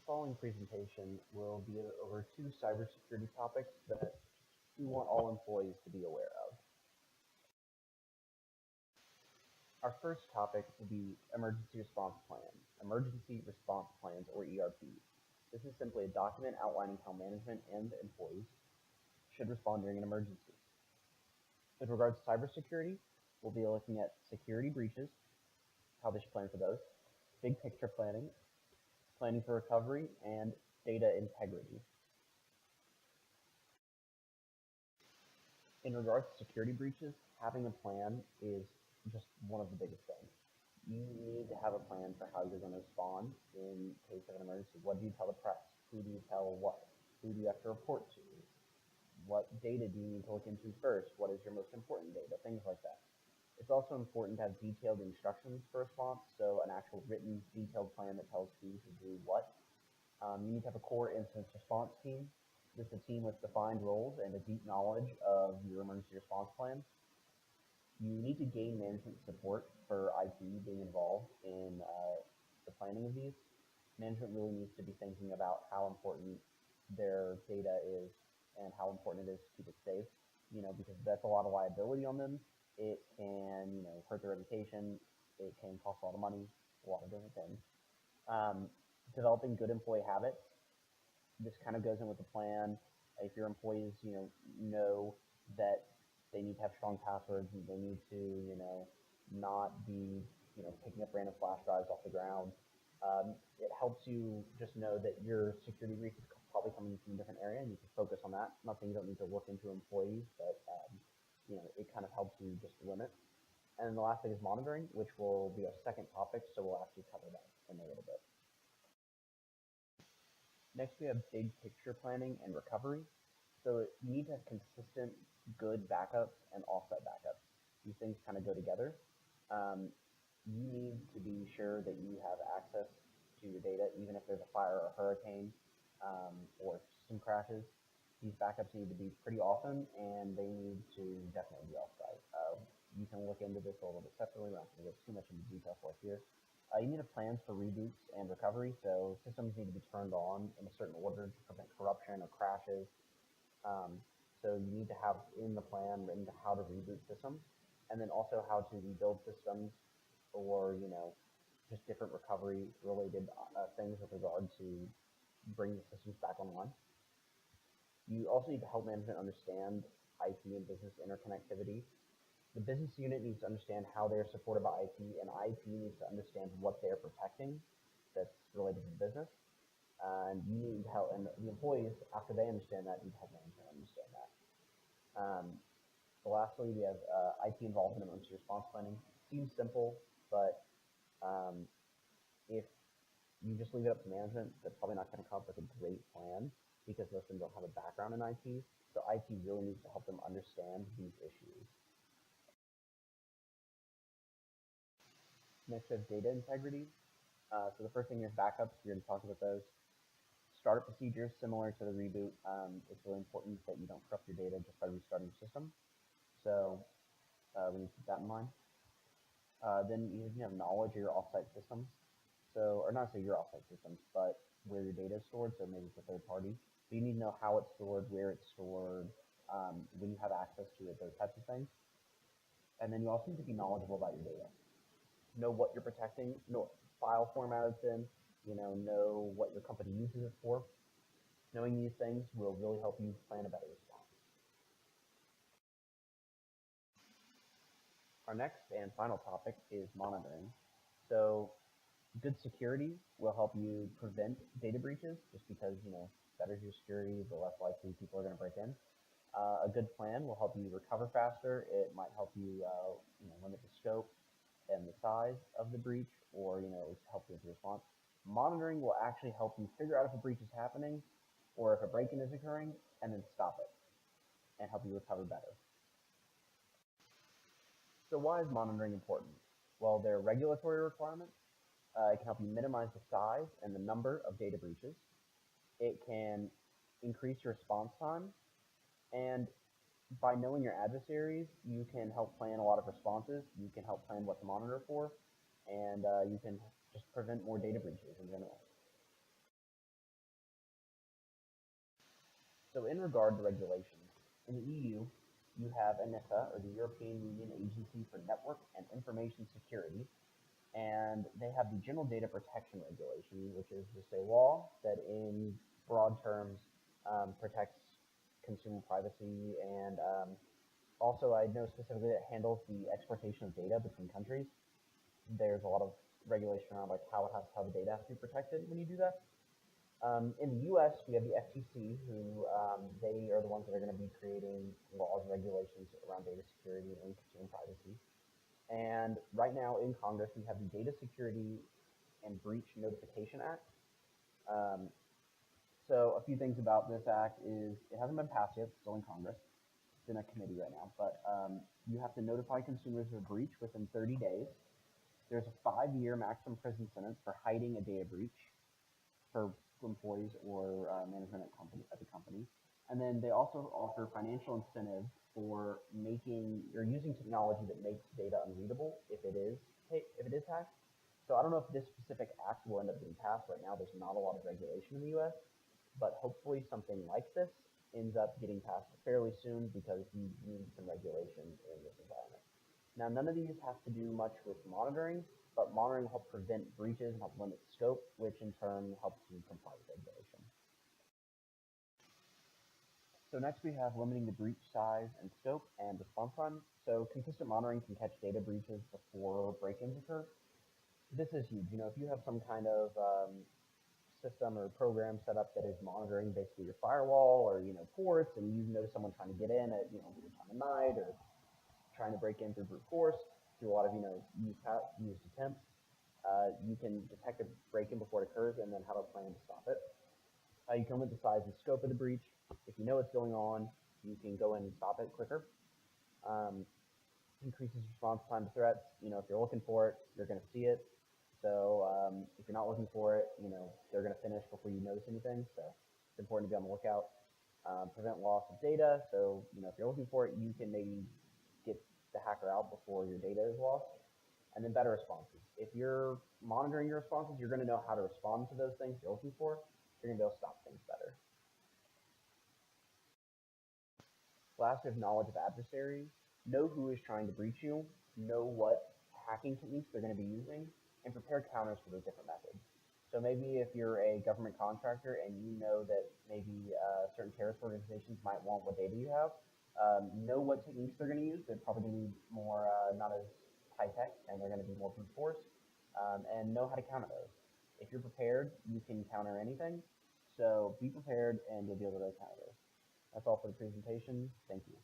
following presentation will be over two cybersecurity topics that we want all employees to be aware of. Our first topic will be emergency response plans, emergency response plans, or ERPs. This is simply a document outlining how management and employees should respond during an emergency. With regards to cybersecurity, we'll be looking at security breaches, how they should plan for those, big picture planning, planning for recovery, and data integrity. In regards to security breaches, having a plan is just one of the biggest things. You need to have a plan for how you're going to respond in case of an emergency. What do you tell the press? Who do you tell what? Who do you have to report to? What data do you need to look into first? What is your most important data? Things like that. It's also important to have detailed instructions for response, so an actual written, detailed plan that tells who to do what. You need to have a core incident response team. This is a team with defined roles and a deep knowledge of your emergency response plan. You need to gain management support for IT being involved in the planning of these. Management really needs to be thinking about how important their data is and how important it is to keep it safe, because that's a lot of liability on them. It can, hurt their reputation. It can cost a lot of money, a lot of different things. Developing good employee habits. This kind of goes in with the plan. If your employees, know that they need to have strong passwords, and they need to, not be, picking up random flash drives off the ground. It helps you just know that your security breach is probably coming from a different area, and you can focus on that. Not saying you don't need to look into employees, but it kind of helps you just limit. And then the last thing is monitoring, which will be our second topic, so we'll actually cover that in a little bit. Next, we have big picture planning and recovery. So you need to have consistent, good backups and offset backups. These things kind of go together. You need to be sure that you have access to your data, even if there's a fire or a hurricane or system crashes. These backups need to be pretty often, and they need to definitely be off-site. You can look into this a little bit separately. We're not going to get too much into detail for it here. You need to have plans for reboots and recovery, so systems need to be turned on in a certain order to prevent corruption or crashes. So you need to have in the plan written how to reboot systems, and then also how to rebuild systems, or just different recovery related things with regard to bringing the systems back online. You also need to help management understand IT and business interconnectivity. The business unit needs to understand how they're supported by IT, and IT needs to understand what they're protecting that's related to the business. And you need to help, and the employees, after they understand that, need to help management understand that. Lastly, we have IT involvement in emergency response planning. Seems simple, but if you just leave it up to management, they're probably not going to come up with a great plan because most of them don't have a background in IT. So IT really needs to help them understand these issues. Next, we have data integrity. So the first thing is backups. We're going to talk about those. Startup procedures, similar to the reboot. It's really important that you don't corrupt your data just by restarting your system. So we need to keep that in mind. Then you need to have knowledge of your offsite systems. So, or not say your offsite systems, but where your data is stored. So maybe it's a third party. So you need to know how it's stored, where it's stored, when you have access to it, those types of things. And then you also need to be knowledgeable about your data. Know what you're protecting, know what file format it's in, know what your company uses it for. Knowing these things will really help you plan a better response. Our next and final topic is monitoring. So good security will help you prevent data breaches, just because, better your security, the less likely people are going to break in. A good plan will help you recover faster. It might help you, limit the scope and the size of the breach, or help with the response. Monitoring will actually help you figure out if a breach is happening or if a break-in is occurring, and then stop it and help you recover better. So why is monitoring important? Well, there are regulatory requirements. It can help you minimize the size and the number of data breaches. It can increase your response time, and by knowing your adversaries, you can help plan a lot of responses. You can help plan what to monitor for, and you can just prevent more data breaches in general. So in regard to regulations, in the EU, you have ENISA, or the European Union Agency for Network and Information Security, and they have the General Data Protection Regulation, which is just a law that in broad terms protects consumer privacy, and also I know specifically that handles the exportation of data between countries. There's a lot of regulation around like how the data has to be protected when you do that. In the U.S., we have the FTC, who they are the ones that are going to be creating laws and regulations around data security and consumer privacy. And right now in Congress, we have the Data Security and Breach Notification Act. So a few things about this act is it hasn't been passed yet, it's still in Congress. It's in a committee right now, but you have to notify consumers of a breach within 30 days. There's a 5-year maximum prison sentence for hiding a data breach for employees or management at the company. And then they also offer financial incentive for making or using technology that makes data unreadable if it is hacked. So I don't know if this specific act will end up being passed. Right now, there's not a lot of regulation in the U.S., but hopefully something like this ends up getting passed fairly soon because we need some regulation in this environment. Now, none of these have to do much with monitoring, but monitoring helps prevent breaches and help limit scope, which in turn helps you comply with regulation. So next we have limiting the breach size and scope and response time. So consistent monitoring can catch data breaches before break-ins occur. This is huge. You know, if you have some kind of system or program set up that is monitoring basically your firewall or ports, and you notice someone trying to get in at your time of night or trying to break in through brute force through a lot of used attempts, you can detect a break-in before it occurs and then have a plan to stop it. You can limit the size and scope of the breach. If you know what's going on, you can go in and stop it quicker. Increases response time to threats. If you're looking for it, you're going to see it. So if you're not looking for it, they're going to finish before you notice anything. So it's important to be on the lookout. Prevent loss of data. So if you're looking for it, you can maybe get the hacker out before your data is lost. And then better responses. If you're monitoring your responses, you're going to know how to respond to those things you're looking for. You're going to be able to stop things better. Last, we have knowledge of adversaries. Know who is trying to breach you, know what hacking techniques they're going to be using, and prepare counters for those different methods. So maybe if you're a government contractor and you know that maybe certain terrorist organizations might want what data you have, know what techniques they're going to use. They're probably going to be more not as high-tech, and they're going to be more brute force, and know how to counter those. If you're prepared, you can counter anything. So be prepared, and you'll be able to counter those. That's all for the presentation. Thank you.